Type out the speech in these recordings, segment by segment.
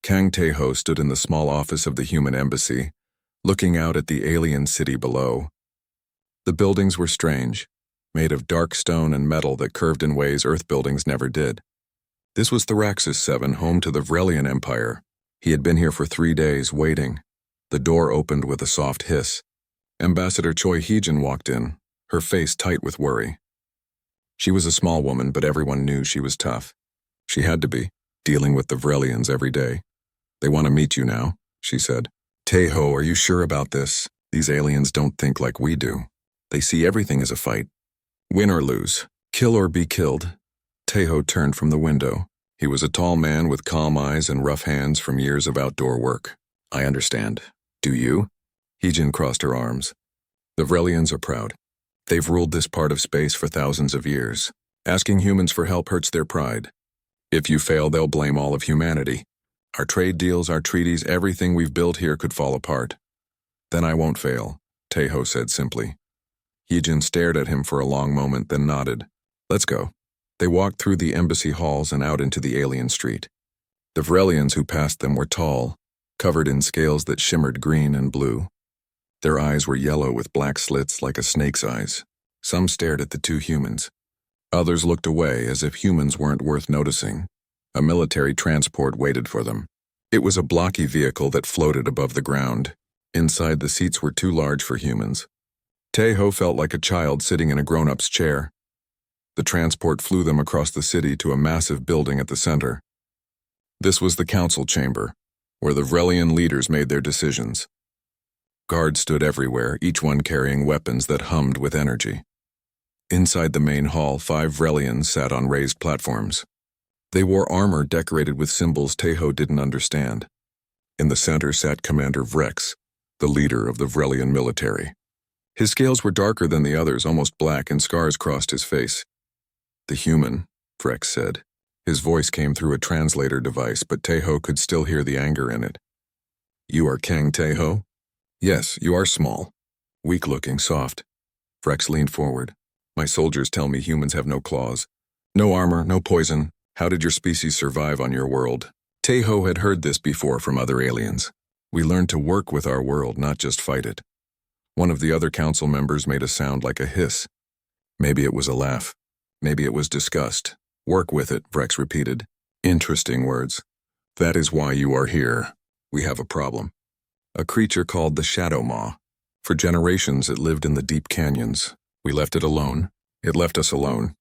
Kang Tae-ho stood in the small office of the human embassy, looking out at the alien city below. The buildings were strange, made of dark stone and metal that curved in ways Earth buildings never did. This was Thraxis 7, home to the Vrelian Empire. He had been here for 3 days, waiting. The door opened with a soft hiss. Ambassador Choi Hee-jin walked in, her face tight with worry. She was a small woman, but everyone knew she was tough. She had to be, dealing with the Vrelians every day. "They want to meet you now," she said. "Tae-ho, are you sure about this? These aliens don't think like we do. They see everything as a fight. Win or lose, kill or be killed." Tae-ho turned from the window. He was a tall man with calm eyes and rough hands from years of outdoor work. "I understand. Do you?" Hee-jin crossed her arms. "The Vrelians are proud. They've ruled this part of space for thousands of years. Asking humans for help hurts their pride. If you fail, they'll blame all of humanity. Our trade deals, our treaties, everything we've built here could fall apart." "Then I won't fail," Tae-ho said simply. Hee-jin stared at him for a long moment, then nodded. "Let's go." They walked through the embassy halls and out into the alien street. The Vrelians who passed them were tall, covered in scales that shimmered green and blue. Their eyes were yellow with black slits like a snake's eyes. Some stared at the two humans. Others looked away as if humans weren't worth noticing. A military transport waited for them. It was a blocky vehicle that floated above the ground. Inside, the seats were too large for humans. Tae-ho felt like a child sitting in a grown-up's chair. The transport flew them across the city to a massive building at the center. This was the council chamber, where the Vrelian leaders made their decisions. Guards stood everywhere, each one carrying weapons that hummed with energy. Inside the main hall, 5 Vrelians sat on raised platforms. They wore armor decorated with symbols Tae-ho didn't understand. In the center sat Commander Vrex, the leader of the Vrelian military. His scales were darker than the others, almost black, and scars crossed his face. "The human," Vrex said. His voice came through a translator device, but Tae-ho could still hear the anger in it. "You are Kang Tae-ho?" "Yes, you are small. Weak-looking, soft." Vrex leaned forward. "My soldiers tell me humans have no claws. No armor, no poison. How did your species survive on your world?" Tae-ho had heard this before from other aliens. "We learned to work with our world, not just fight it." One of the other council members made a sound like a hiss. Maybe it was a laugh. Maybe it was disgust. "Work with it," Vrex repeated. "Interesting words. That is why you are here. We have a problem. A creature called the Shadow Maw. For generations it lived in the deep canyons. We left it alone. It left us alone.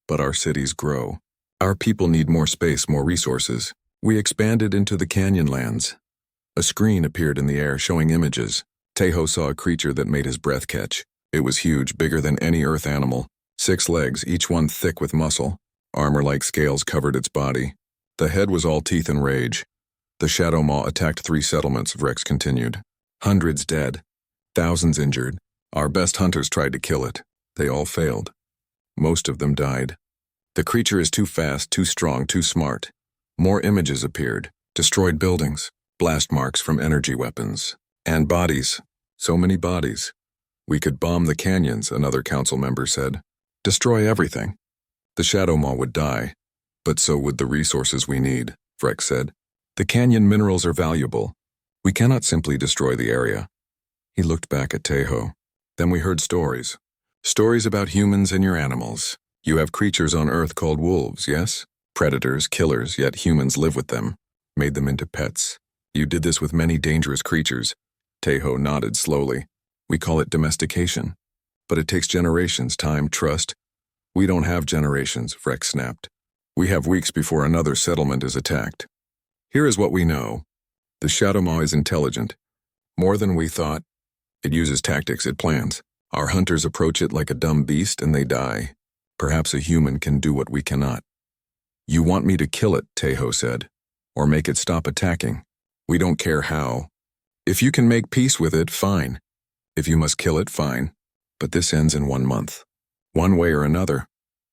But our cities grow. Our people need more space, more resources. We expanded into the canyon lands." A screen appeared in the air showing images. Tae-ho saw a creature that made his breath catch. It was huge, bigger than any Earth animal. 6 legs, each one thick with muscle. Armor-like scales covered its body. The head was all teeth and rage. "The Shadow Maw attacked 3 settlements," Vrex continued. "Hundreds dead. Thousands injured. Our best hunters tried to kill it. They all failed. Most of them died. The creature is too fast, too strong, too smart." More images appeared. Destroyed buildings. Blast marks from energy weapons. And bodies. So many bodies. "We could bomb the canyons," another council member said. "Destroy everything. The Shadow Maw would die, but so would the resources we need," Vrex said. "The canyon minerals are valuable. We cannot simply destroy the area." He looked back at Tae-ho. "Then we heard stories. Stories about humans and your animals. You have creatures on Earth called wolves, yes? Predators, killers, yet humans live with them. Made them into pets. You did this with many dangerous creatures." Tae-ho nodded slowly. "We call it domestication. But it takes generations, time, trust." "We don't have generations," Vrex snapped. "We have weeks before another settlement is attacked. Here is what we know. The Shadow Maw is intelligent. More than we thought. It uses tactics, it plans. Our hunters approach it like a dumb beast and they die. Perhaps a human can do what we cannot." "You want me to kill it," Tae-ho said. "Or make it stop attacking. We don't care how. If you can make peace with it, fine. If you must kill it, fine. But this ends in 1 month. One way or another."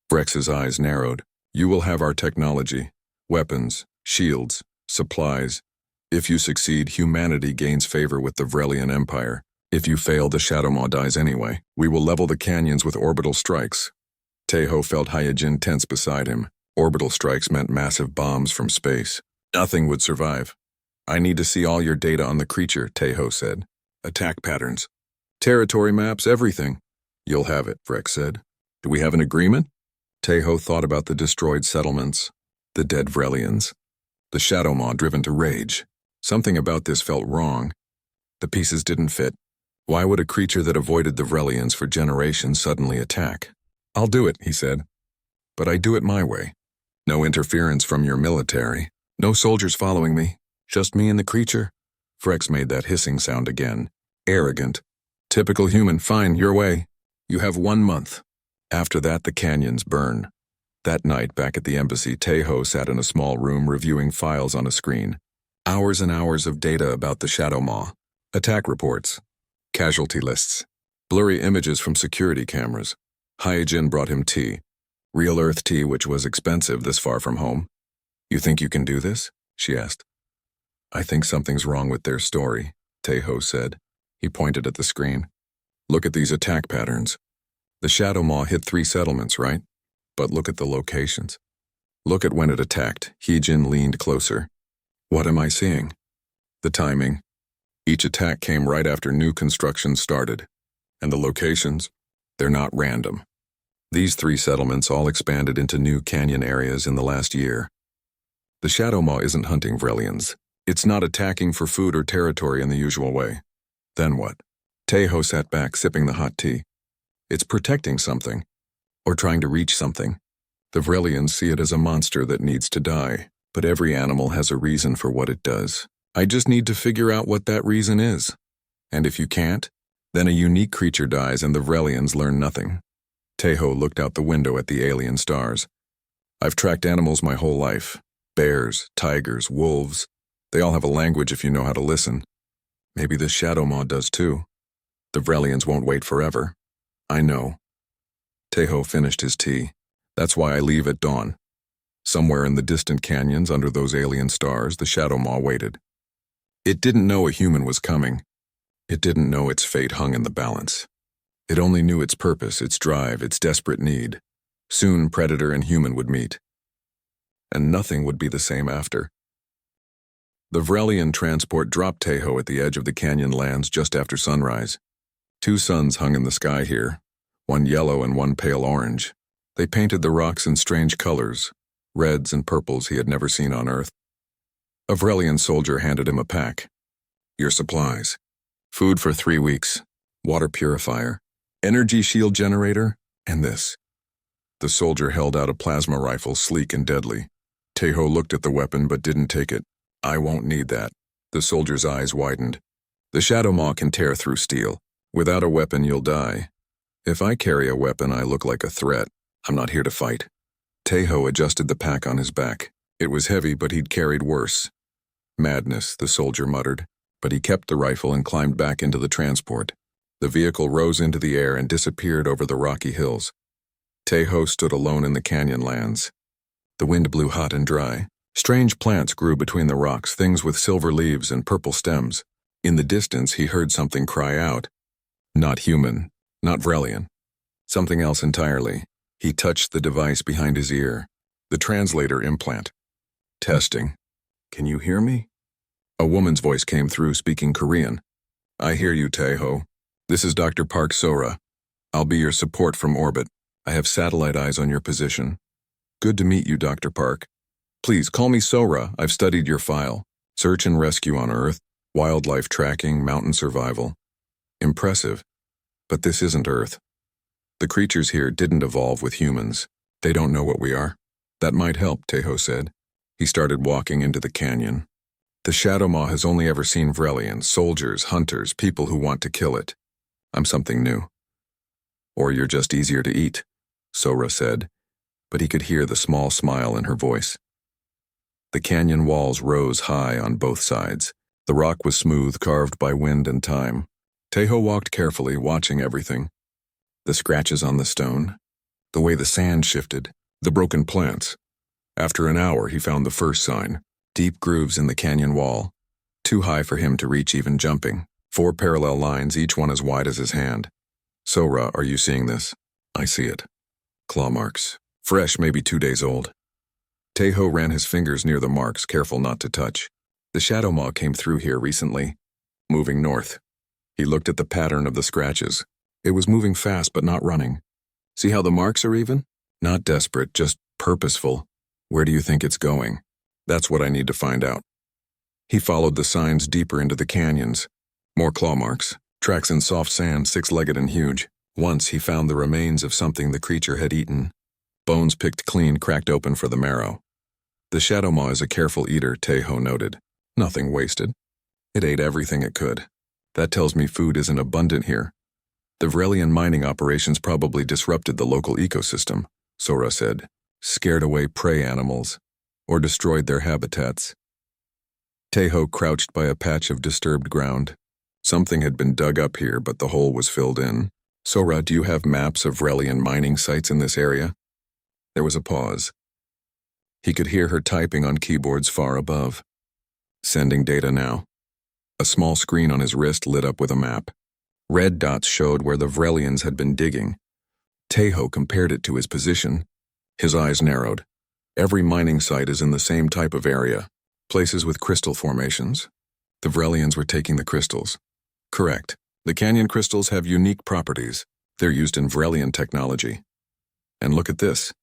Vrex's eyes narrowed. "You will have our technology, weapons, shields, supplies. If you succeed, humanity gains favor with the Vrelian Empire. If you fail, the Shadow Maw dies anyway. We will level the canyons with orbital strikes." Tae-ho felt Hyejin tense beside him. Orbital strikes meant massive bombs from space. Nothing would survive. I need to see all your data on the creature, Tejo said. Attack patterns. Territory maps, everything. You'll have it, Vrex said. Do we have an agreement? Tejo thought about the destroyed settlements, the dead Vrelians, the Shadow Maw driven to rage. Something about this felt wrong. The pieces didn't fit. Why would a creature that avoided the Vrelians for generations suddenly attack? I'll do it, he said. But I do it my way. No interference from your military. No soldiers following me. Just me and the creature. Vrex made that hissing sound again. Arrogant. Typical human. Fine, your way. You have 1 month. After that, the canyons burn. That night, back at the embassy, Tejo sat in a small room reviewing files on a screen. Hours and hours of data about the Shadow Maw. Attack reports. Casualty lists. Blurry images from security cameras. Hyojin brought him tea. Real Earth tea, which was expensive this far from home. You think you can do this? She asked. I think something's wrong with their story, Tejo said. He pointed at the screen. Look at these attack patterns. The Shadow Maw hit 3 settlements, right? But look at the locations. Look at when it attacked. Hyojin leaned closer. What am I seeing? The timing. Each attack came right after new construction started. And the locations? They're not random. These 3 settlements all expanded into new canyon areas in the last year. The Shadow Maw isn't hunting Vrelians. It's not attacking for food or territory in the usual way. Then what? Tejo sat back, sipping the hot tea. It's protecting something, or trying to reach something. The Vrelians see it as a monster that needs to die, but every animal has a reason for what it does. I just need to figure out what that reason is. And if you can't, then a unique creature dies and the Vrelians learn nothing. Tejo looked out the window at the alien stars. I've tracked animals my whole life. Bears, tigers, wolves. They all have a language if you know how to listen. Maybe the Shadow Maw does too. The Vrelians won't wait forever. I know. Tejo finished his tea. That's why I leave at dawn. Somewhere in the distant canyons under those alien stars, the Shadow Maw waited. It didn't know a human was coming. It didn't know its fate hung in the balance. It only knew its purpose, its drive, its desperate need. Soon predator and human would meet. And nothing would be the same after. The Vrelian transport dropped Tejo at the edge of the canyon lands just after sunrise. 2 suns hung in the sky here, one yellow and one pale orange. They painted the rocks in strange colors, reds and purples he had never seen on Earth. A Vrelian soldier handed him a pack. Your supplies. Food for 3 weeks, water purifier, energy shield generator, and this. The soldier held out a plasma rifle, sleek and deadly. Tejo looked at the weapon but didn't take it. I won't need that. The soldier's eyes widened. The Shadow Maw can tear through steel. Without a weapon, you'll die. If I carry a weapon, I look like a threat. I'm not here to fight. Tejo adjusted the pack on his back. It was heavy, but he'd carried worse. Madness, the soldier muttered, but he kept the rifle and climbed back into the transport. The vehicle rose into the air and disappeared over the rocky hills. Tejo stood alone in the canyon lands. The wind blew hot and dry. Strange plants grew between the rocks, things with silver leaves and purple stems. In the distance, he heard something cry out. Not human, not Vrelian. Something else entirely. He touched the device behind his ear. The translator implant. Testing. Can you hear me? A woman's voice came through, speaking Korean. I hear you, Tejo. This is Dr. Park Sora. I'll be your support from orbit. I have satellite eyes on your position. Good to meet you, Dr. Park. Please, call me Sora. I've studied your file. Search and rescue on Earth, wildlife tracking, mountain survival. Impressive. But this isn't Earth. The creatures here didn't evolve with humans. They don't know what we are. That might help, Tejo said. He started walking into the canyon. The Shadow Maw has only ever seen Vrelians, soldiers, hunters, people who want to kill it. I'm something new. Or you're just easier to eat, Sora said, but he could hear the small smile in her voice. The canyon walls rose high on both sides. The rock was smooth, carved by wind and time. Tejo walked carefully, watching everything. The scratches on the stone, the way the sand shifted, the broken plants. After an hour, he found the first sign, deep grooves in the canyon wall, too high for him to reach even jumping. 4 parallel lines, each one as wide as his hand. Sora, are you seeing this? I see it. Claw marks. Fresh, maybe 2 days old. Tejo ran his fingers near the marks, careful not to touch. The Shadow Maw came through here recently, moving north. He looked at the pattern of the scratches. It was moving fast but not running. See how the marks are even? Not desperate, just purposeful. Where do you think it's going? That's what I need to find out. He followed the signs deeper into the canyons. More claw marks, tracks in soft sand, six-legged and huge. Once he found the remains of something the creature had eaten. Bones picked clean, cracked open for the marrow. The Shadow Maw is a careful eater, Tejo noted. Nothing wasted. It ate everything it could. That tells me food isn't abundant here. The Vrelian mining operations probably disrupted the local ecosystem, Sora said, scared away prey animals, or destroyed their habitats. Tejo crouched by a patch of disturbed ground. Something had been dug up here, but the hole was filled in. Sora, do you have maps of Vrelian mining sites in this area? There was a pause. He could hear her typing on keyboards far above. Sending data now. A small screen on his wrist lit up with a map. Red dots showed where the Vrelians had been digging. Tejo compared it to his position. His eyes narrowed. Every mining site is in the same type of area, places with crystal formations. The Vrelians were taking the crystals. Correct. The canyon crystals have unique properties. They're used in Vrelian technology. And look at this.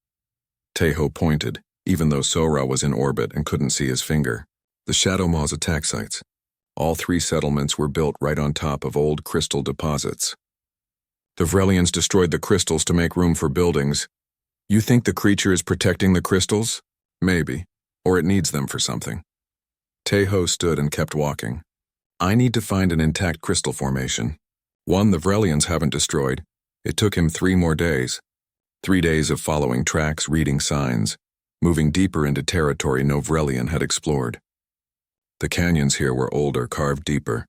Tejo pointed, even though Sora was in orbit and couldn't see his finger. The Shadow Maw's attack sites. All three settlements were built right on top of old crystal deposits. The Vrelians destroyed the crystals to make room for buildings. You think the creature is protecting the crystals? Maybe. Or it needs them for something. Tejo stood and kept walking. I need to find an intact crystal formation. One the Vrelians haven't destroyed. It took him 3 more days. 3 days of following tracks, reading signs, moving deeper into territory no Vrelian had explored. The canyons here were older, carved deeper.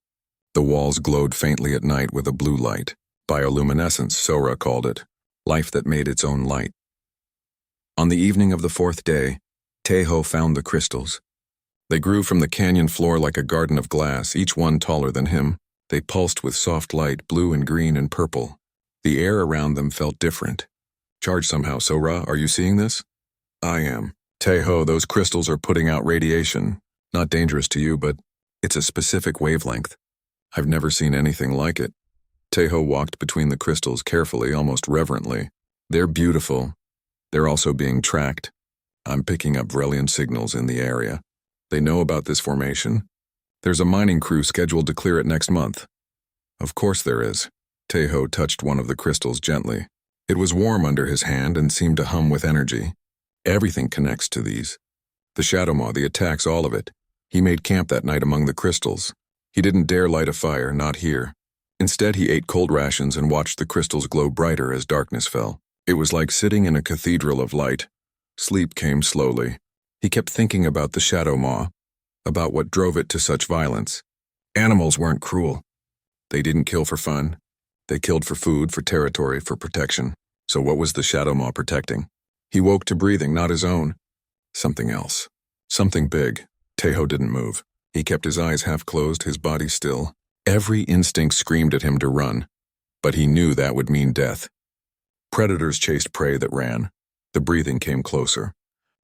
The walls glowed faintly at night with a blue light. Bioluminescence, Sora called it. Life that made its own light. On the evening of the 4th day, Tejo found the crystals. They grew from the canyon floor like a garden of glass, each one taller than him. They pulsed with soft light, blue and green and purple. The air around them felt different. Charged somehow, Sora, are you seeing this? I am. Tejo, those crystals are putting out radiation. Not dangerous to you, but it's a specific wavelength. I've never seen anything like it. Tejo walked between the crystals carefully, almost reverently. They're beautiful. They're also being tracked. I'm picking up Vrelian signals in the area. They know about this formation. There's a mining crew scheduled to clear it next month. Of course there is. Tejo touched one of the crystals gently. It was warm under his hand and seemed to hum with energy. Everything connects to these. The Shadow Maw, the attacks, all of it. He made camp that night among the crystals. He didn't dare light a fire, not here. Instead, he ate cold rations and watched the crystals glow brighter as darkness fell. It was like sitting in a cathedral of light. Sleep came slowly. He kept thinking about the Shadow Maw, about what drove it to such violence. Animals weren't cruel. They didn't kill for fun. They killed for food, for territory, for protection. So what was the Shadow Maw protecting? He woke to breathing, not his own. Something else. Something big. Tejo didn't move. He kept his eyes half closed, his body still. Every instinct screamed at him to run, but he knew that would mean death. Predators chased prey that ran. The breathing came closer.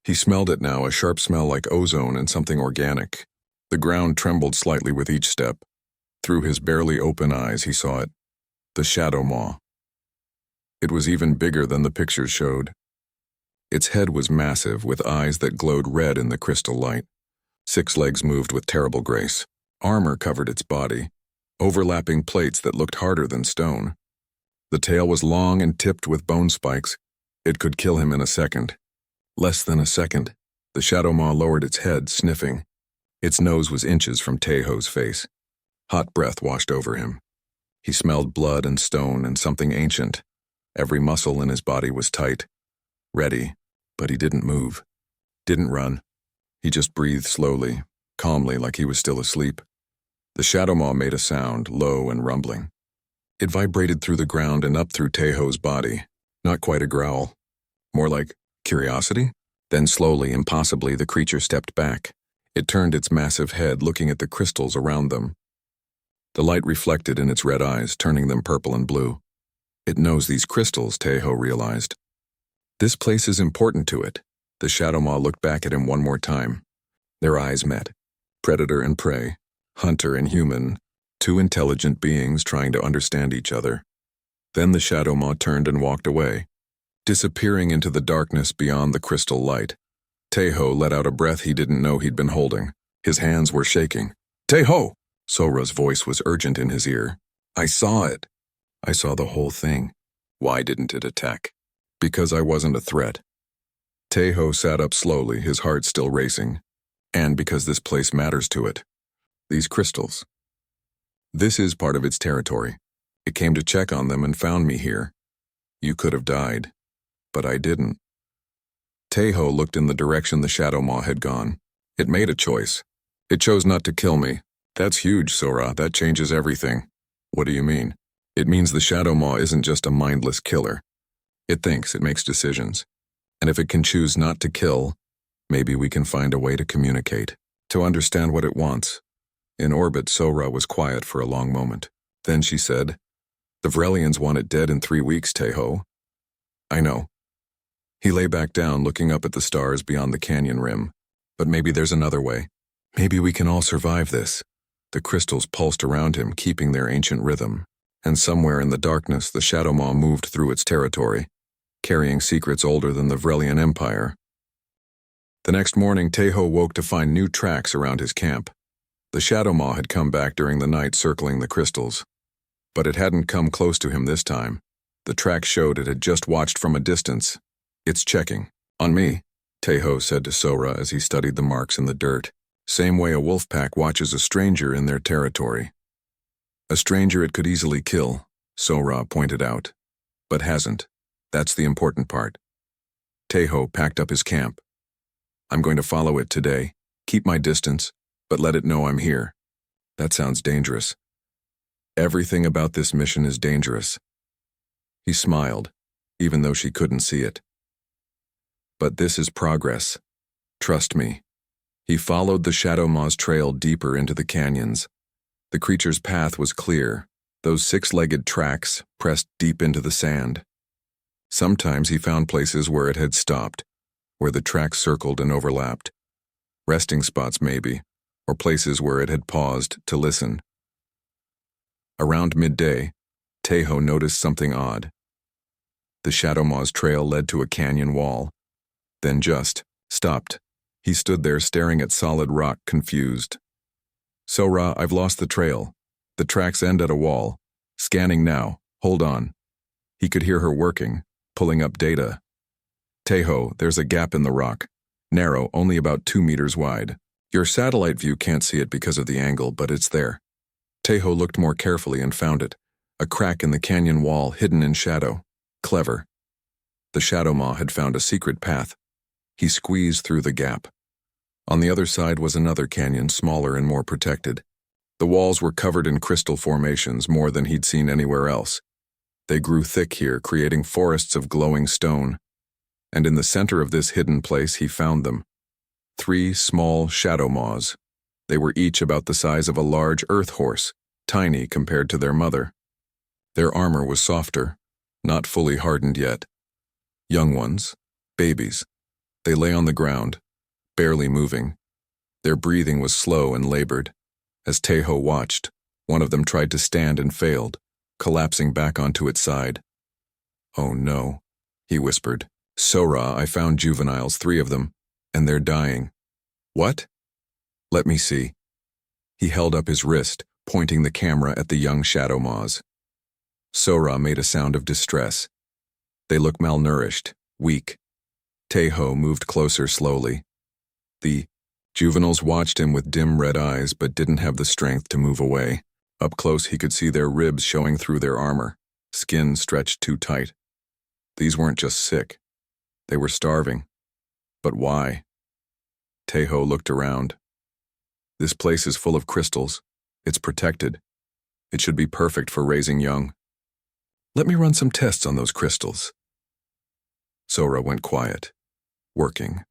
He smelled it now, a sharp smell like ozone and something organic. The ground trembled slightly with each step. Through his barely open eyes, he saw it. The Shadow Maw. It was even bigger than the pictures showed. Its head was massive, with eyes that glowed red in the crystal light. 6 legs moved with terrible grace. Armor covered its body, overlapping plates that looked harder than stone. The tail was long and tipped with bone spikes. It could kill him in a second. Less than a second. The Shadow Maw lowered its head, sniffing. Its nose was inches from Tejo's face. Hot breath washed over him. He smelled blood and stone and something ancient. Every muscle in his body was tight. Ready, but he didn't move. Didn't run. He just breathed slowly, calmly, like he was still asleep. The Shadow Maw made a sound, low and rumbling. It vibrated through the ground and up through Tejo's body. Not quite a growl. More like curiosity? Then slowly, impossibly, the creature stepped back. It turned its massive head, looking at the crystals around them. The light reflected in its red eyes, turning them purple and blue. It knows these crystals, Tejo realized. This place is important to it. The Shadow Maw looked back at him one more time. Their eyes met. Predator and prey, hunter and human, two intelligent beings trying to understand each other. Then the Shadow Maw turned and walked away, disappearing into the darkness beyond the crystal light. Teho let out a breath he didn't know he'd been holding. His hands were shaking. "Teho!" Sora's voice was urgent in his ear. "I saw it. I saw the whole thing. Why didn't it attack?" "Because I wasn't a threat." Teho sat up slowly, his heart still racing. "And because this place matters to it. These crystals. This is part of its territory. It came to check on them and found me here. You could have died, but I didn't." Teho looked in the direction the Shadow Maw had gone. "It made a choice. It chose not to kill me. That's huge, Sora. That changes everything." "What do you mean?" "It means the Shadow Maw isn't just a mindless killer. It thinks, it makes decisions. And if it can choose not to kill, maybe we can find a way to communicate, to understand what it wants." In orbit, Sora was quiet for a long moment. Then she said, "The Vrelians want it dead in 3 weeks, Teho." "I know." He lay back down, looking up at the stars beyond the canyon rim. "But maybe there's another way. Maybe we can all survive this." The crystals pulsed around him, keeping their ancient rhythm. And somewhere in the darkness, the Shadow Maw moved through its territory, carrying secrets older than the Vrelian Empire. The next morning, Teho woke to find new tracks around his camp. The Shadow Maw had come back during the night, circling the crystals. But it hadn't come close to him this time. The track showed it had just watched from a distance. "It's checking. On me," Teho said to Sora as he studied the marks in the dirt. "Same way a wolf pack watches a stranger in their territory." "A stranger it could easily kill," Sora pointed out. "But hasn't. That's the important part." Teho packed up his camp. "I'm going to follow it today. Keep my distance, but let it know I'm here." "That sounds dangerous." "Everything about this mission is dangerous." He smiled, even though she couldn't see it. "But this is progress. Trust me." He followed the Shadow Maw's trail deeper into the canyons. The creature's path was clear, those 6-legged tracks pressed deep into the sand. Sometimes he found places where it had stopped, where the tracks circled and overlapped. Resting spots maybe, or places where it had paused to listen. Around midday, Teho noticed something odd. The Shadow Maw's trail led to a canyon wall, then just stopped. He stood there staring at solid rock, confused. "Sora, I've lost the trail. The tracks end at a wall. Scanning now. Hold on." He could hear her working, pulling up data. "Teho, there's a gap in the rock. Narrow, only about 2 meters wide. Your satellite view can't see it because of the angle, but it's there." Teho looked more carefully and found it. A crack in the canyon wall hidden in shadow. Clever. The Shadow Maw had found a secret path. He squeezed through the gap. On the other side was another canyon, smaller and more protected. The walls were covered in crystal formations, more than he'd seen anywhere else. They grew thick here, creating forests of glowing stone. And in the center of this hidden place, he found them. 3 small Shadow Maws. They were each about the size of a large earth horse, tiny compared to their mother. Their armor was softer, not fully hardened yet. Young ones, babies. They lay on the ground, barely moving. Their breathing was slow and labored. As Teho watched, one of them tried to stand and failed, collapsing back onto its side. "Oh no," he whispered. "Sora, I found juveniles, 3 of them, and they're dying." "What?" "Let me see." He held up his wrist, pointing the camera at the young Shadow Maws. Sora made a sound of distress. "They look malnourished, weak." Teho moved closer slowly. The juveniles watched him with dim red eyes but didn't have the strength to move away. Up close he could see their ribs showing through their armor, skin stretched too tight. These weren't just sick. They were starving. But why? Teho looked around. "This place is full of crystals. It's protected. It should be perfect for raising young. Let me run some tests on those crystals." Sora went quiet, working.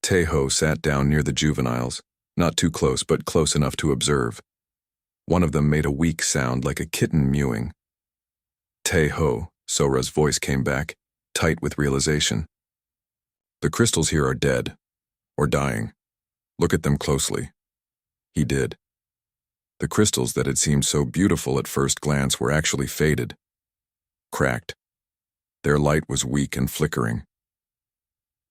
Teho sat down near the juveniles, not too close but close enough to observe. One of them made a weak sound like a kitten mewing. "Teho," Sora's voice came back, tight with realization. "The crystals here are dead, or dying. Look at them closely. He did. The crystals that had seemed so beautiful at first glance were actually faded, cracked. Their light was weak and flickering.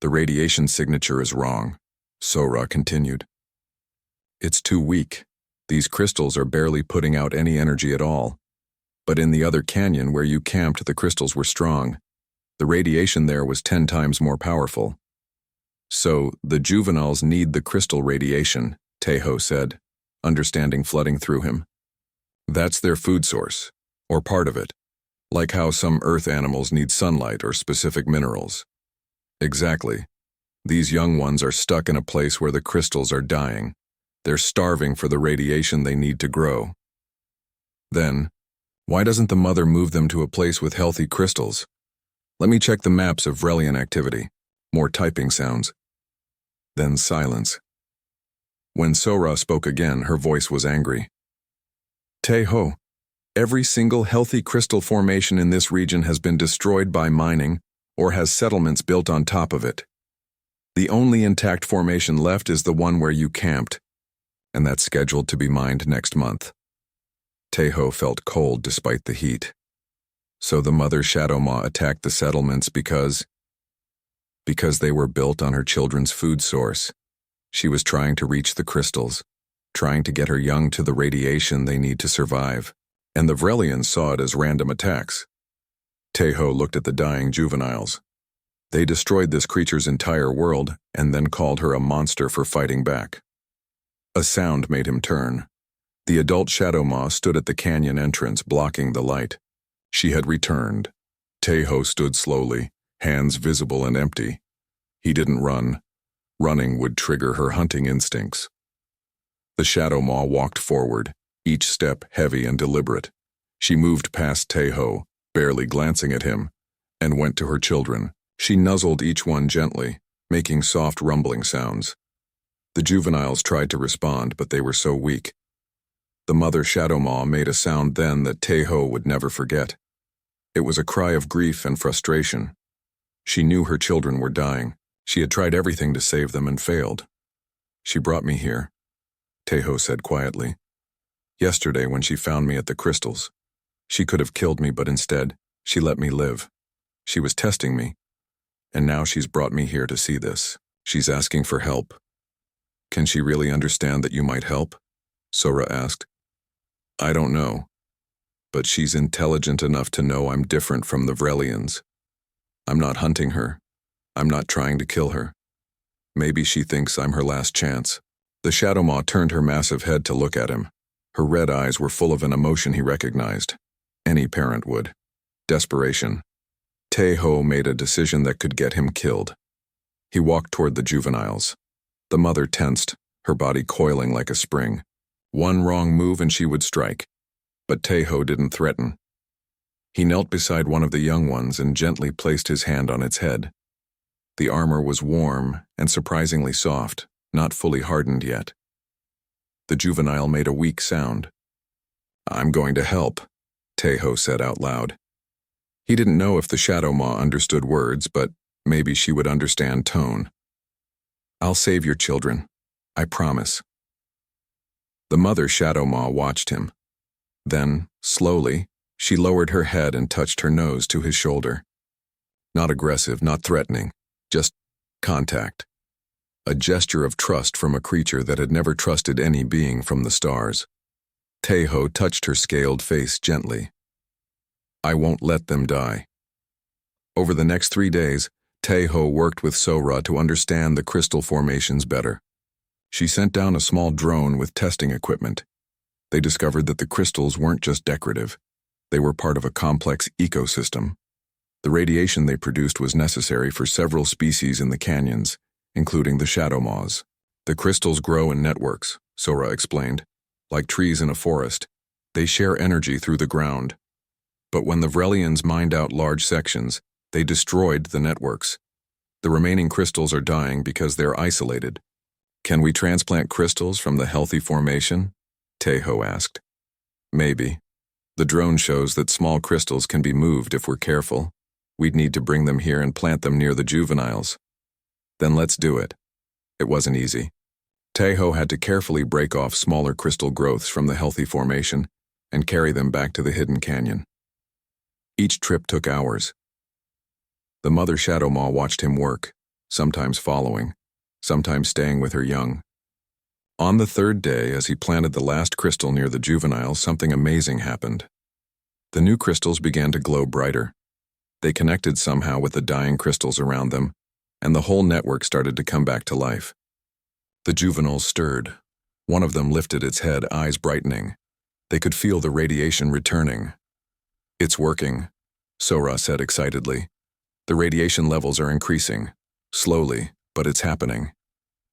The radiation signature is wrong, Sora continued. It's too weak. These crystals are barely putting out any energy at all. But in the other canyon where you camped, the crystals were strong. The radiation there was 10 times more powerful. So, the juveniles need the crystal radiation, Tejo said, understanding flooding through him. That's their food source, or part of it, like how some earth animals need sunlight or specific minerals. Exactly. These young ones are stuck in a place where the crystals are dying. They're starving for the radiation they need to grow. Then, why doesn't the mother move them to a place with healthy crystals? Let me check the maps of Vrelian activity. More typing sounds. Then silence. When Sora spoke again, her voice was angry. Tejo, every single healthy crystal formation in this region has been destroyed by mining or has settlements built on top of it. The only intact formation left is the one where you camped, and that's scheduled to be mined next month. Tejo felt cold despite the heat. So the mother Shadow Maw attacked the settlements because they were built on her children's food source. She was trying to reach the crystals, trying to get her young to the radiation they need to survive, and the Vrelians saw it as random attacks. Tejo looked at the dying juveniles. They destroyed this creature's entire world and then called her a monster for fighting back. A sound made him turn. The adult Shadow Maw stood at the canyon entrance, blocking the light. She had returned. Tejo stood slowly, hands visible and empty. He didn't run. Running would trigger her hunting instincts. The Shadow Maw walked forward, each step heavy and deliberate. She moved past Tejo, barely glancing at him, and went to her children. She nuzzled each one gently, making soft rumbling sounds. The juveniles tried to respond, but they were so weak. The mother Shadow Maw made a sound then that Tejo would never forget. It was a cry of grief and frustration. She knew her children were dying. She had tried everything to save them and failed. She brought me here, Tejo said quietly. Yesterday when she found me at the crystals. She could have killed me, but instead, she let me live. She was testing me. And now she's brought me here to see this. She's asking for help. Can she really understand that you might help? Sora asked. I don't know. But she's intelligent enough to know I'm different from the Vrelians. I'm not hunting her. I'm not trying to kill her. Maybe she thinks I'm her last chance. The Shadow Maw turned her massive head to look at him. Her red eyes were full of an emotion he recognized. Any parent would. Desperation. Tejo made a decision that could get him killed. He walked toward the juveniles. The mother tensed, her body coiling like a spring. One wrong move and she would strike. But Tejo didn't threaten. He knelt beside one of the young ones and gently placed his hand on its head. The armor was warm and surprisingly soft, not fully hardened yet. The juvenile made a weak sound. I'm going to help, Tejo said out loud. He didn't know if the Shadow Maw understood words, but maybe she would understand tone. I'll save your children. I promise. The mother Shadow Maw watched him. Then, slowly, she lowered her head and touched her nose to his shoulder. Not aggressive, not threatening, just contact. A gesture of trust from a creature that had never trusted any being from the stars. Tejo touched her scaled face gently. I won't let them die. Over the next 3 days, Tejo worked with Sora to understand the crystal formations better. She sent down a small drone with testing equipment. They discovered that the crystals weren't just decorative. They were part of a complex ecosystem. The radiation they produced was necessary for several species in the canyons, including the Shadow Maws. The crystals grow in networks, Sora explained. Like trees in a forest, they share energy through the ground. But when the Vrelians mined out large sections, they destroyed the networks. The remaining crystals are dying because they're isolated. Can we transplant crystals from the healthy formation? Tejo asked. Maybe. The drone shows that small crystals can be moved if we're careful. We'd need to bring them here and plant them near the juveniles. Then let's do it. It wasn't easy. Tejo had to carefully break off smaller crystal growths from the healthy formation and carry them back to the hidden canyon. Each trip took hours. The mother Shadow Maw watched him work, sometimes following, sometimes staying with her young. On the third day, as he planted the last crystal near the juveniles, something amazing happened. The new crystals began to glow brighter. They connected somehow with the dying crystals around them, and the whole network started to come back to life. The juveniles stirred. One of them lifted its head, eyes brightening. They could feel the radiation returning. "It's working," Sora said excitedly. "The radiation levels are increasing. Slowly, but it's happening."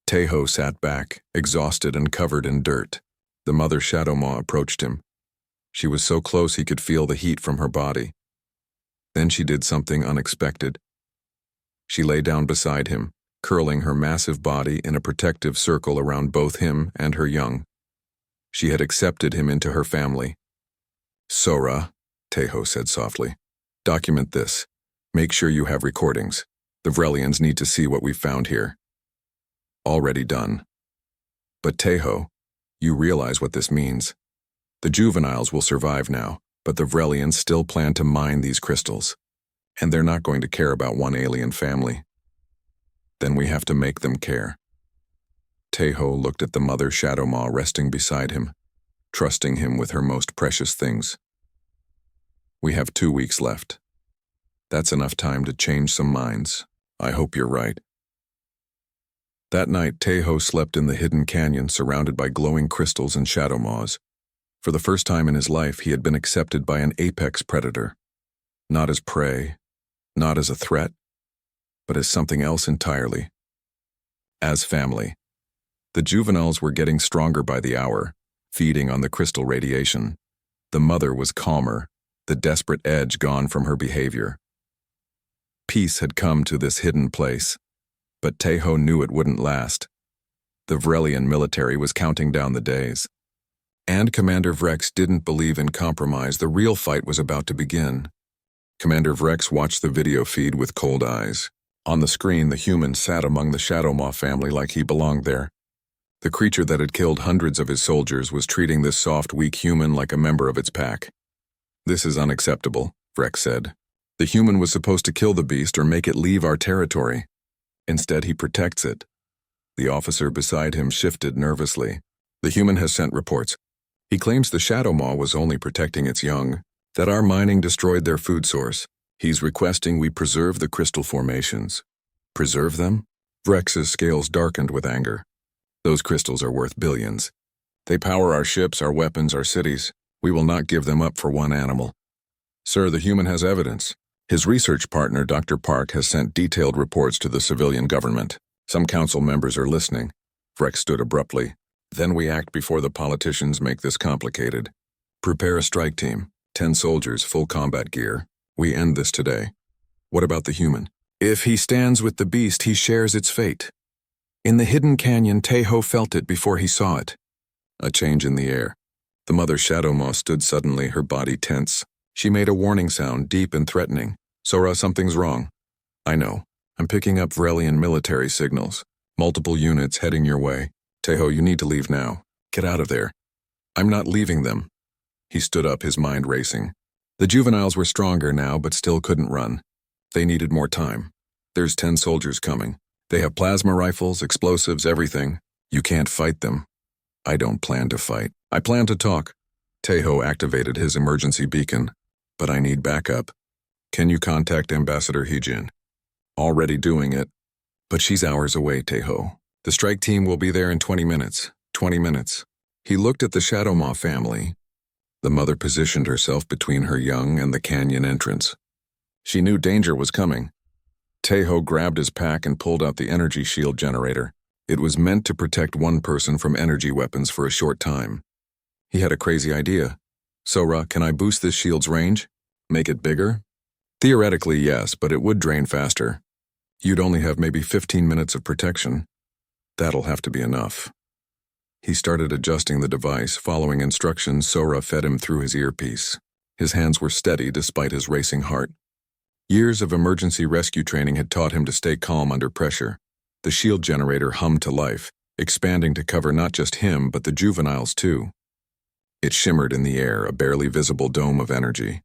Tejo sat back, exhausted and covered in dirt. The mother Shadow Maw approached him. She was so close he could feel the heat from her body. Then she did something unexpected. She lay down beside him, curling her massive body in a protective circle around both him and her young. She had accepted him into her family. "Sora," Tejo said softly, "document this. Make sure you have recordings. The Vrelians need to see what we found here." "Already done." "But Tejo, you realize what this means. The juveniles will survive now, but the Vrelians still plan to mine these crystals. And they're not going to care about one alien family. Then we have to make them care." Tejo looked at the mother Shadow Maw resting beside him, trusting him with her most precious things. "We have 2 weeks left. That's enough time to change some minds. I hope you're right." That night, Tejo slept in the hidden canyon surrounded by glowing crystals and shadow maws. For the first time in his life, he had been accepted by an apex predator. Not as prey, not as a threat, but as something else entirely. As family. The juveniles were getting stronger by the hour, feeding on the crystal radiation. The mother was calmer, the desperate edge gone from her behavior. Peace had come to this hidden place, but Tejo knew it wouldn't last. The Vrelian military was counting down the days. And Commander Vrex didn't believe in compromise. The real fight was about to begin. Commander Vrex watched the video feed with cold eyes. On the screen, the human sat among the Shadow Maw family like he belonged there. The creature that had killed hundreds of his soldiers was treating this soft, weak human like a member of its pack. "This is unacceptable," Vrex said. "The human was supposed to kill the beast or make it leave our territory. Instead, he protects it." The officer beside him shifted nervously. "The human has sent reports. He claims the Shadow Maw was only protecting its young, that our mining destroyed their food source. He's requesting we preserve the crystal formations." "Preserve them?" Vrex's scales darkened with anger. "Those crystals are worth billions. They power our ships, our weapons, our cities. We will not give them up for one animal." "Sir, the human has evidence. His research partner, Dr. Park, has sent detailed reports to the civilian government. Some council members are listening." Vrex stood abruptly. "Then we act before the politicians make this complicated. Prepare a strike team, 10 soldiers, full combat gear. We end this today." "What about the human?" "If he stands with the beast, he shares its fate." In the hidden canyon, Tejo felt it before he saw it. A change in the air. The mother Shadow Maw stood suddenly, her body tense. She made a warning sound, deep and threatening. "Sora, something's wrong." "I know. I'm picking up Vrelian military signals. Multiple units heading your way. Tejo, you need to leave now. Get out of there." "I'm not leaving them." He stood up, his mind racing. The juveniles were stronger now, but still couldn't run. They needed more time. "There's 10 soldiers coming. They have plasma rifles, explosives, everything. You can't fight them." "I don't plan to fight. I plan to talk." Tejo activated his emergency beacon. "But I need backup." "Can you contact Ambassador Heejin?" "Already doing it." "But she's hours away, Tejo. The strike team will be there in 20 minutes. 20 minutes. He looked at the Shadow Maw family. The mother positioned herself between her young and the canyon entrance. She knew danger was coming. Tejo grabbed his pack and pulled out the energy shield generator. It was meant to protect one person from energy weapons for a short time. He had a crazy idea. "Sora, can I boost this shield's range? Make it bigger?" "Theoretically, yes, but it would drain faster. You'd only have maybe 15 minutes of protection." "That'll have to be enough." He started adjusting the device. Following instructions, Sora fed him through his earpiece. His hands were steady despite his racing heart. Years of emergency rescue training had taught him to stay calm under pressure. The shield generator hummed to life, expanding to cover not just him but the juveniles too. It shimmered in the air, a barely visible dome of energy.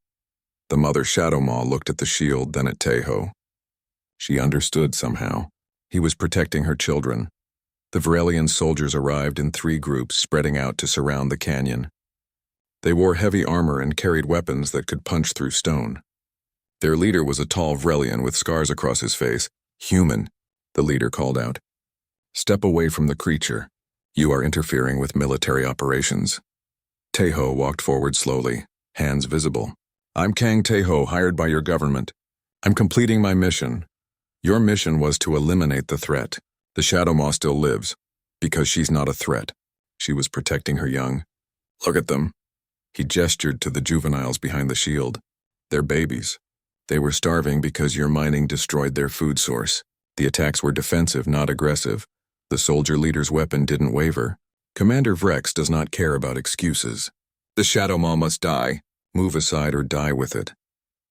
The mother Shadow Maw looked at the shield, then at Teho. She understood somehow. He was protecting her children. The Varelian soldiers arrived in 3 groups, spreading out to surround the canyon. They wore heavy armor and carried weapons that could punch through stone. Their leader was a tall Vrelian with scars across his face. "Human," the leader called out. "Step away from the creature. You are interfering with military operations." Teho walked forward slowly, hands visible. "I'm Kang Teho, hired by your government. I'm completing my mission. Your mission was to eliminate the threat. The Shadow Maw still lives, because she's not a threat. She was protecting her young. Look at them." He gestured to the juveniles behind the shield. "They're babies. They were starving because your mining destroyed their food source. The attacks were defensive, not aggressive. The soldier leader's weapon didn't waver. Commander Vrex does not care about excuses. The Shadow Maw must die. Move aside or die with it.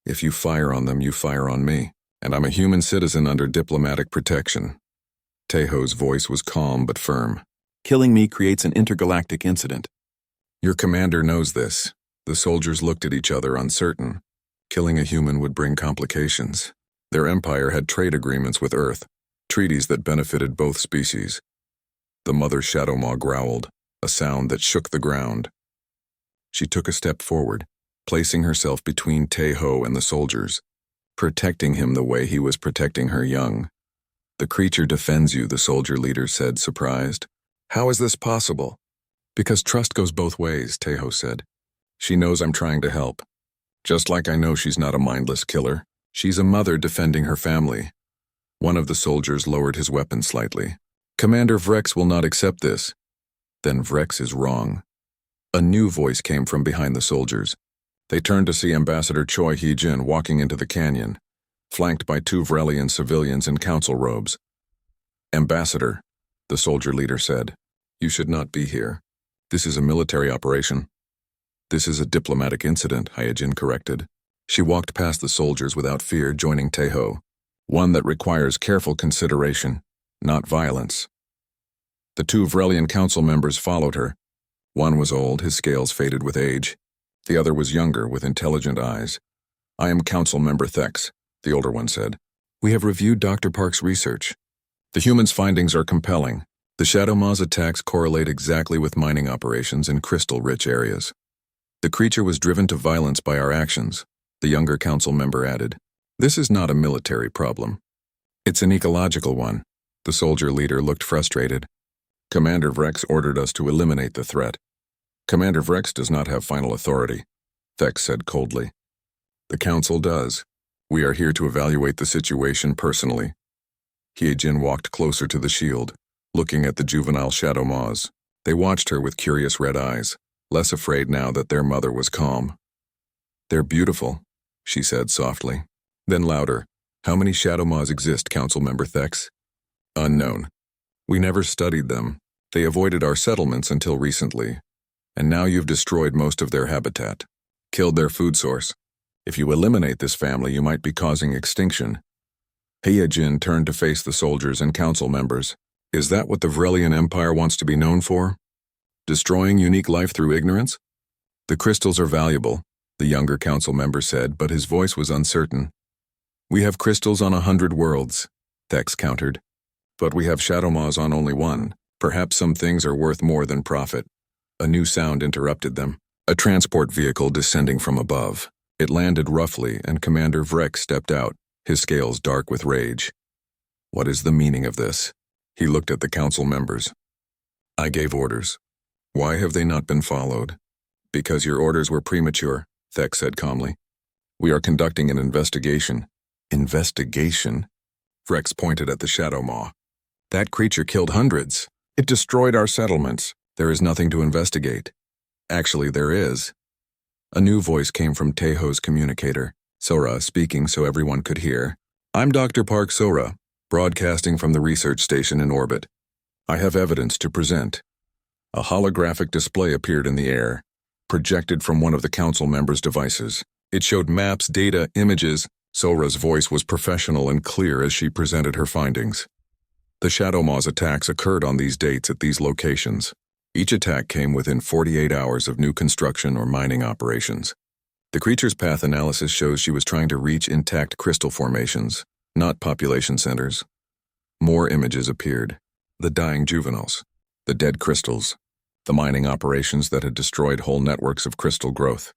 If you fire on them, you fire on me, and I'm a human citizen under diplomatic protection." Teho's voice was calm but firm. "Killing me creates an intergalactic incident. Your commander knows this." The soldiers looked at each other, uncertain. Killing a human would bring complications. Their empire had trade agreements with Earth, treaties that benefited both species. The mother Shadow Maw growled, a sound that shook the ground. She took a step forward, placing herself between Teho and the soldiers, protecting him the way he was protecting her young. "The creature defends you," the soldier leader said, surprised. "How is this possible?" "Because trust goes both ways," Teho said. "She knows I'm trying to help. Just like I know she's not a mindless killer. She's a mother defending her family." One of the soldiers lowered his weapon slightly. "Commander Vrex will not accept this." "Then Vrex is wrong." A new voice came from behind the soldiers. They turned to see Ambassador Choi Hee-jin walking into the canyon, flanked by 2 Vrelian civilians in council robes. "Ambassador," the soldier leader said, "you should not be here. This is a military operation." "This is a diplomatic incident," Hee-jin corrected. She walked past the soldiers without fear, joining Teho. "One that requires careful consideration, not violence." The 2 Vrelian council members followed her. One was old, his scales faded with age. The other was younger, with intelligent eyes. "I am Council Member Thex," the older one said. "We have reviewed Dr. Park's research. The humans' findings are compelling. The Shadow Maw's attacks correlate exactly with mining operations in crystal-rich areas. The creature was driven to violence by our actions," the younger council member added. "This is not a military problem. It's an ecological one." The soldier leader looked frustrated. "Commander Vrex ordered us to eliminate the threat." "Commander Vrex does not have final authority," Thex said coldly. "The council does. We are here to evaluate the situation personally." Hee-jin walked closer to the shield, looking at the juvenile Shadow Maws. They watched her with curious red eyes, less afraid now that their mother was calm. "They're beautiful," she said softly. Then louder, "How many Shadow Maws exist, Council Member Thex?" "Unknown. We never studied them. They avoided our settlements until recently. And now you've destroyed most of their habitat, killed their food source. If you eliminate this family, you might be causing extinction." Hee-jin turned to face the soldiers and council members. "Is that what the Vrelian Empire wants to be known for? Destroying unique life through ignorance?" "The crystals are valuable," the younger council member said, but his voice was uncertain. "We have crystals on 100 worlds," Thex countered. "But we have Shadow Maws on only one. Perhaps some things are worth more than profit." A new sound interrupted them. A transport vehicle descending from above. It landed roughly, and Commander Vrex stepped out, his scales dark with rage. "What is the meaning of this?" He looked at the council members. "I gave orders. Why have they not been followed?" "Because your orders were premature," Thex said calmly. "We are conducting an investigation." "Investigation?" Vrex pointed at the Shadow Maw. "That creature killed hundreds. It destroyed our settlements. There is nothing to investigate." "Actually, there is." A new voice came from Teho's communicator, Sora speaking so everyone could hear. "I'm Dr. Park Sora, broadcasting from the research station in orbit. I have evidence to present." A holographic display appeared in the air, projected from one of the council members' devices. It showed maps, data, images. Sora's voice was professional and clear as she presented her findings. The Shadow Maw's attacks occurred on these dates at these locations. Each attack came within 48 hours of new construction or mining operations. The creature's path analysis shows she was trying to reach intact crystal formations, not population centers. More images appeared. The dying juveniles, the dead crystals, the mining operations that had destroyed whole networks of crystal growth.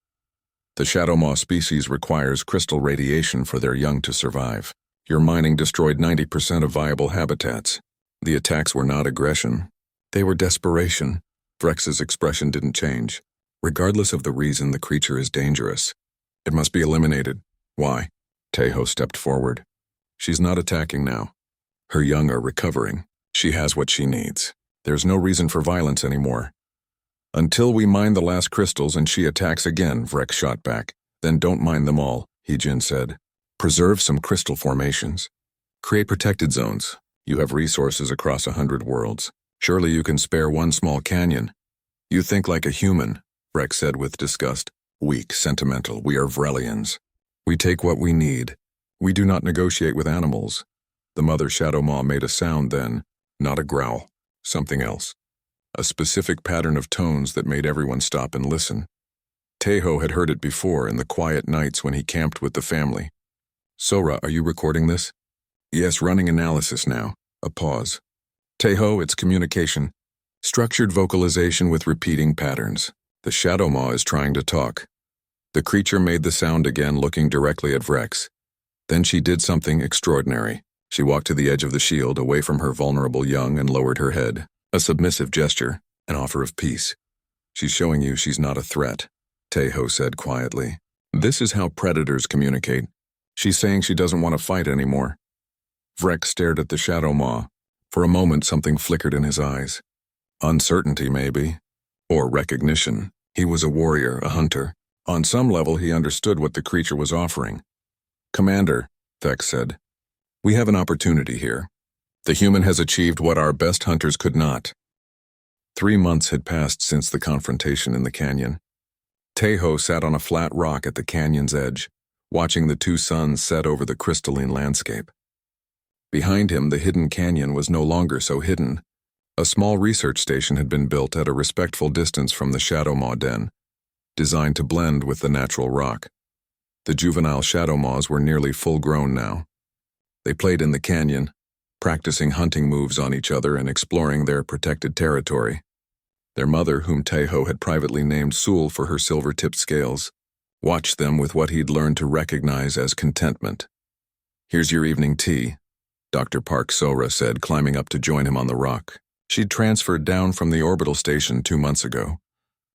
The Shadow Maw species requires crystal radiation for their young to survive. Your mining destroyed 90% of viable habitats. The attacks were not aggression. They were desperation. Vrex's expression didn't change. Regardless of the reason, the creature is dangerous. It must be eliminated. Why? Tejo stepped forward. She's not attacking now. Her young are recovering. She has what she needs. There's no reason for violence anymore. Until we mine the last crystals and she attacks again, Vrex shot back. Then don't mine them all, Heejin said. Preserve some crystal formations. Create protected zones. You have resources across 100 worlds. Surely you can spare one small canyon. You think like a human, Vrex said with disgust. Weak, sentimental, we are Vrelians. We take what we need. We do not negotiate with animals. The mother Shadow Maw made a sound then, not a growl, something else. A specific pattern of tones that made everyone stop and listen. Tejo had heard it before in the quiet nights when he camped with the family. Sora, are you recording this? Yes, running analysis now. A pause. Tejo, it's communication. Structured vocalization with repeating patterns. The Shadow Maw is trying to talk. The creature made the sound again, looking directly at Vrex. Then she did something extraordinary. She walked to the edge of the shield, away from her vulnerable young, and lowered her head. A submissive gesture, an offer of peace. She's showing you she's not a threat, Tejo said quietly. This is how predators communicate. She's saying she doesn't want to fight anymore. Vrex stared at the Shadow Maw. For a moment, something flickered in his eyes. Uncertainty, maybe. Or recognition. He was a warrior, a hunter. On some level, he understood what the creature was offering. Commander, Vex said, we have an opportunity here. The human has achieved what our best hunters could not. 3 months had passed since the confrontation in the canyon. Tejo sat on a flat rock at the canyon's edge, watching the two suns set over the crystalline landscape. Behind him, the hidden canyon was no longer so hidden. A small research station had been built at a respectful distance from the Shadow Maw den, designed to blend with the natural rock. The juvenile Shadow Maws were nearly full-grown now. They played in the canyon, practicing hunting moves on each other and exploring their protected territory. Their mother, whom Tejo had privately named Sul for her silver-tipped scales, watched them with what he'd learned to recognize as contentment. Here's your evening tea, Dr. Park Sora said, climbing up to join him on the rock. She'd transferred down from the orbital station 2 months ago,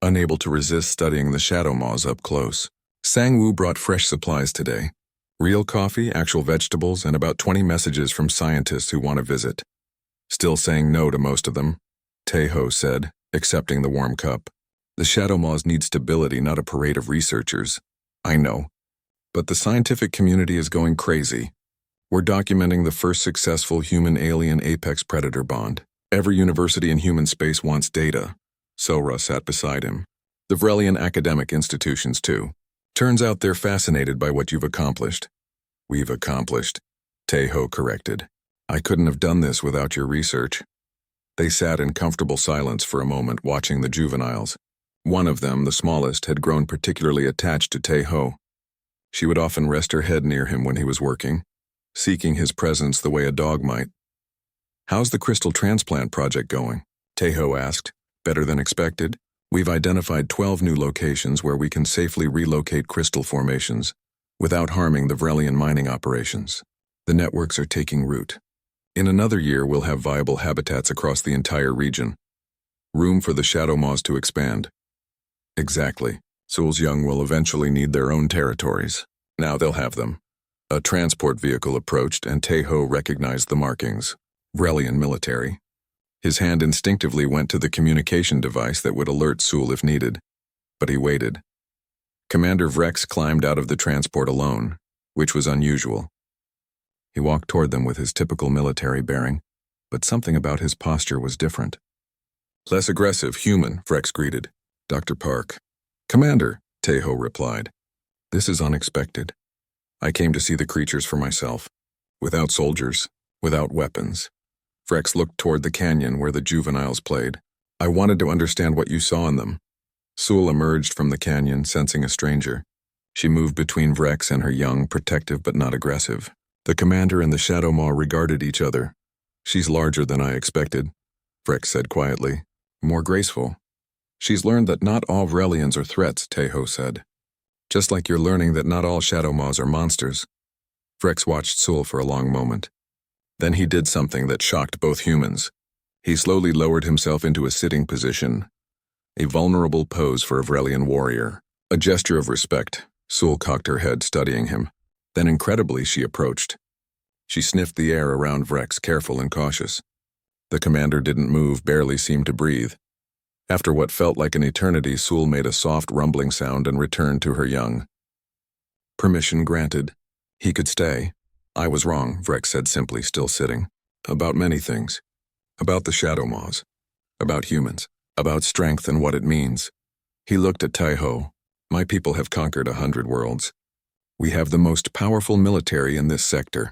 unable to resist studying the Shadow Maws up close. Sang-Woo brought fresh supplies today. Real coffee, actual vegetables, and about 20 messages from scientists who want to visit. Still saying no to most of them, Tejo said, accepting the warm cup. The Shadow Maws need stability, not a parade of researchers. I know. But the scientific community is going crazy. We're documenting the first successful human-alien apex predator bond. Every university in human space wants data. Sora sat beside him. The Vrelian academic institutions, too. Turns out they're fascinated by what you've accomplished. We've accomplished, Tejo corrected. I couldn't have done this without your research. They sat in comfortable silence for a moment, watching the juveniles. One of them, the smallest, had grown particularly attached to Tejo. She would often rest her head near him when he was working, seeking his presence the way a dog might. How's the crystal transplant project going? Tejo asked. Better than expected. We've identified 12 new locations where we can safely relocate crystal formations without harming the Vrelian mining operations. The networks are taking root. In another year, we'll have viable habitats across the entire region. Room for the Shadow Maws to expand. Exactly. Sul's young will eventually need their own territories. Now they'll have them. A transport vehicle approached, and Tejo recognized the markings. Vrelian military. His hand instinctively went to the communication device that would alert Sul if needed. But he waited. Commander Vrex climbed out of the transport alone, which was unusual. He walked toward them with his typical military bearing, but something about his posture was different. Less aggressive, human, Vrex greeted. Dr. Park. Commander, Tejo replied. This is unexpected. I came to see the creatures for myself. Without soldiers, without weapons. Frex looked toward the canyon where the juveniles played. I wanted to understand what you saw in them. Sul emerged from the canyon, sensing a stranger. She moved between Vrex and her young, protective but not aggressive. The commander and the Shadow Maw regarded each other. She's larger than I expected, Vrex said quietly. More graceful. She's learned that not all Vrelians are threats, Teho said. Just like you're learning that not all Shadow Maws are monsters. Vrex watched Sul for a long moment. Then he did something that shocked both humans. He slowly lowered himself into a sitting position, a vulnerable pose for a Vrelian warrior. A gesture of respect. Sul cocked her head, studying him. Then incredibly, she approached. She sniffed the air around Vrex, careful and cautious. The commander didn't move, barely seemed to breathe. After what felt like an eternity, Sul made a soft rumbling sound and returned to her young. Permission granted. He could stay. I was wrong, Vrex said simply, still sitting. About many things. About the Shadow Maws. About humans. About strength and what it means. He looked at Taiho. My people have conquered 100 worlds. We have the most powerful military in this sector.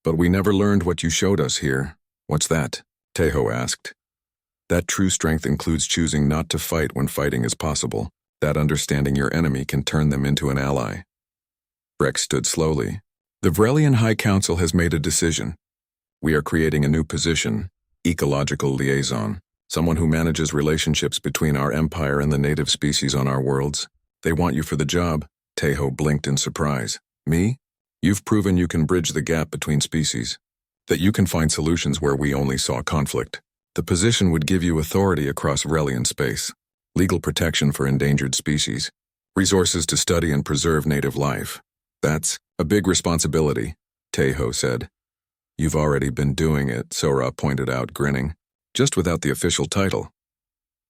But we never learned what you showed us here. What's that? Taiho asked. That true strength includes choosing not to fight when fighting is possible. That understanding your enemy can turn them into an ally. Vrex stood slowly. The Vrelian High Council has made a decision. We are creating a new position, ecological liaison, someone who manages relationships between our empire and the native species on our worlds. They want you for the job. Taiho blinked in surprise. Me? You've proven you can bridge the gap between species. That you can find solutions where we only saw conflict. The position would give you authority across Vrelian space, legal protection for endangered species, resources to study and preserve native life. That's a big responsibility, Taiho said. You've already been doing it, Sora pointed out, grinning, just without the official title.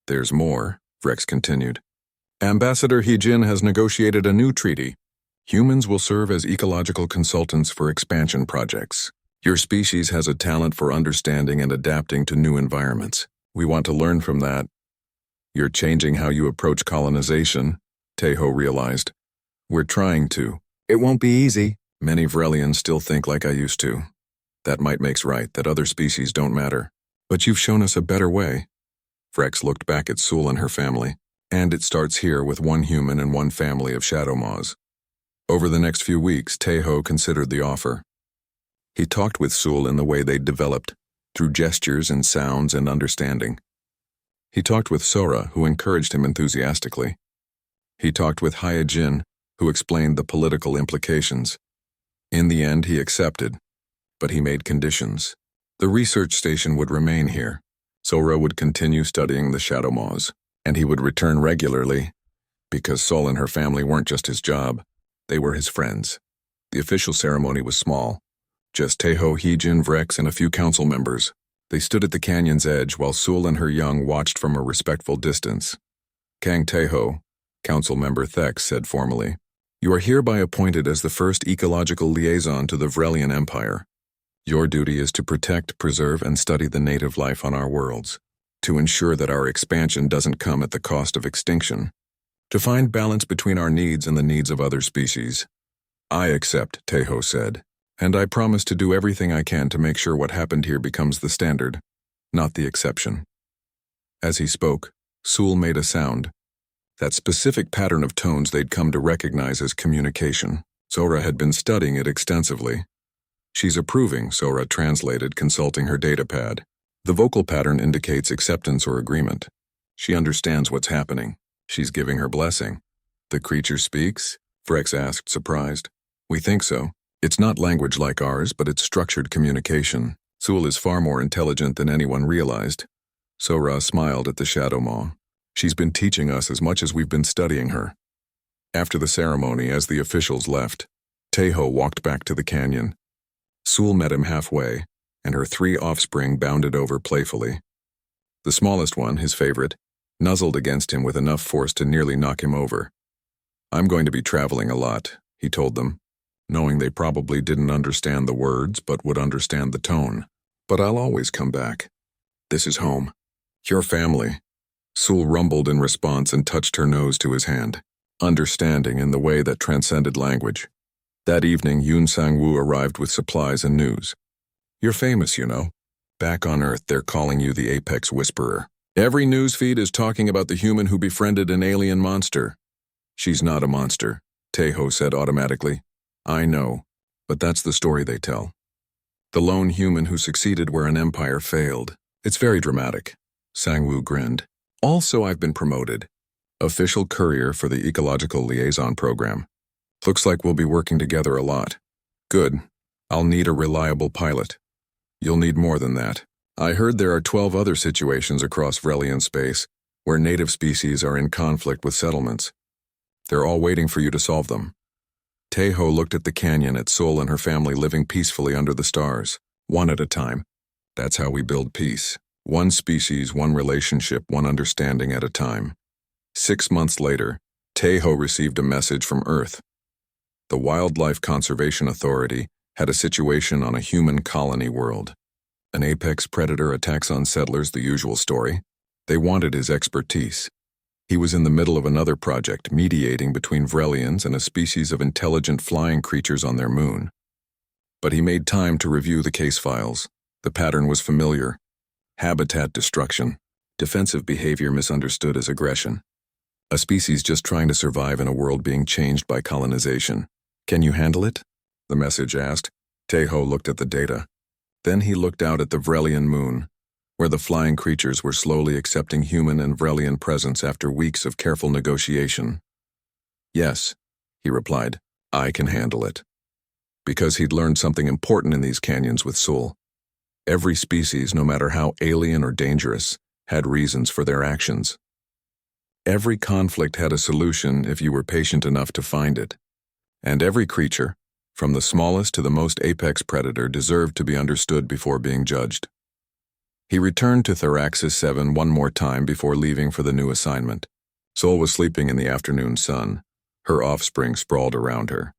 There's more, Vrex continued. Ambassador Heejin has negotiated a new treaty. Humans will serve as ecological consultants for expansion projects. Your species has a talent for understanding and adapting to new environments. We want to learn from that. You're changing how you approach colonization, Taiho realized. We're trying to. It won't be easy. Many Vrelians still think like I used to. That might makes right, that other species don't matter. But you've shown us a better way. Vrex looked back at Sul and her family. And it starts here with one human and one family of Shadow Maws. Over the next few weeks, Taiho considered the offer. He talked with Sul in the way they'd developed, through gestures and sounds and understanding. He talked with Sora, who encouraged him enthusiastically. He talked with Hyojin, who explained the political implications. In the end, he accepted, but he made conditions. The research station would remain here. Sora would continue studying the Shadow Maws, and he would return regularly, because Sol and her family weren't just his job, they were his friends. The official ceremony was small. Just Taiho, Heejin, Vrex, and a few council members. They stood at the canyon's edge while Sul and her young watched from a respectful distance. Kang Taiho, council member Thex, said formally, You are hereby appointed as the first ecological liaison to the Vrelian Empire. Your duty is to protect, preserve, and study the native life on our worlds, to ensure that our expansion doesn't come at the cost of extinction, to find balance between our needs and the needs of other species. I accept, Taiho said. And I promise to do everything I can to make sure what happened here becomes the standard, not the exception. As he spoke, Sul made a sound, that specific pattern of tones they'd come to recognize as communication. Sora had been studying it extensively. She's approving, Sora translated, consulting her datapad. The vocal pattern indicates acceptance or agreement. She understands what's happening. She's giving her blessing. The creature speaks? Vrex asked, surprised. We think so. It's not language like ours, but it's structured communication. Sul is far more intelligent than anyone realized. Sora smiled at the Shadow Maw. She's been teaching us as much as we've been studying her. After the ceremony, as the officials left, Taiho walked back to the canyon. Sul met him halfway, and her 3 offspring bounded over playfully. The smallest one, his favorite, nuzzled against him with enough force to nearly knock him over. I'm going to be traveling a lot, he told them, knowing they probably didn't understand the words but would understand the tone. But I'll always come back. This is home. Your family. Sul rumbled in response and touched her nose to his hand, understanding in the way that transcended language. That evening, Yun Sang-woo arrived with supplies and news. You're famous, you know. Back on Earth, they're calling you the Apex Whisperer. Every newsfeed is talking about the human who befriended an alien monster. She's not a monster, Tejo said automatically. I know, but that's the story they tell. The lone human who succeeded where an empire failed. It's very dramatic. Sang-woo grinned. Also, I've been promoted. Official courier for the Ecological Liaison Program. Looks like we'll be working together a lot. Good. I'll need a reliable pilot. You'll need more than that. I heard there are 12 other situations across Vrelian space where native species are in conflict with settlements. They're all waiting for you to solve them. Tejo looked at the canyon at Sol and her family living peacefully under the stars, one at a time. That's how we build peace. One species, one relationship, one understanding at a time. 6 months later, Tejo received a message from Earth. The Wildlife Conservation Authority had a situation on a human colony world. An apex predator attacks on settlers, the usual story. They wanted his expertise. He was in the middle of another project, mediating between Vrelians and a species of intelligent flying creatures on their moon. But he made time to review the case files. The pattern was familiar. Habitat destruction. Defensive behavior misunderstood as aggression. A species just trying to survive in a world being changed by colonization. Can you handle it? The message asked. Tejo looked at the data. Then he looked out at the Vrelian moon, where the flying creatures were slowly accepting human and Vrelian presence after weeks of careful negotiation. Yes, he replied, I can handle it. Because he'd learned something important in these canyons with Sol. Every species, no matter how alien or dangerous, had reasons for their actions. Every conflict had a solution if you were patient enough to find it. And every creature, from the smallest to the most apex predator, deserved to be understood before being judged. He returned to Theraxis 7 one more time before leaving for the new assignment. Sol was sleeping in the afternoon sun. Her offspring sprawled around her.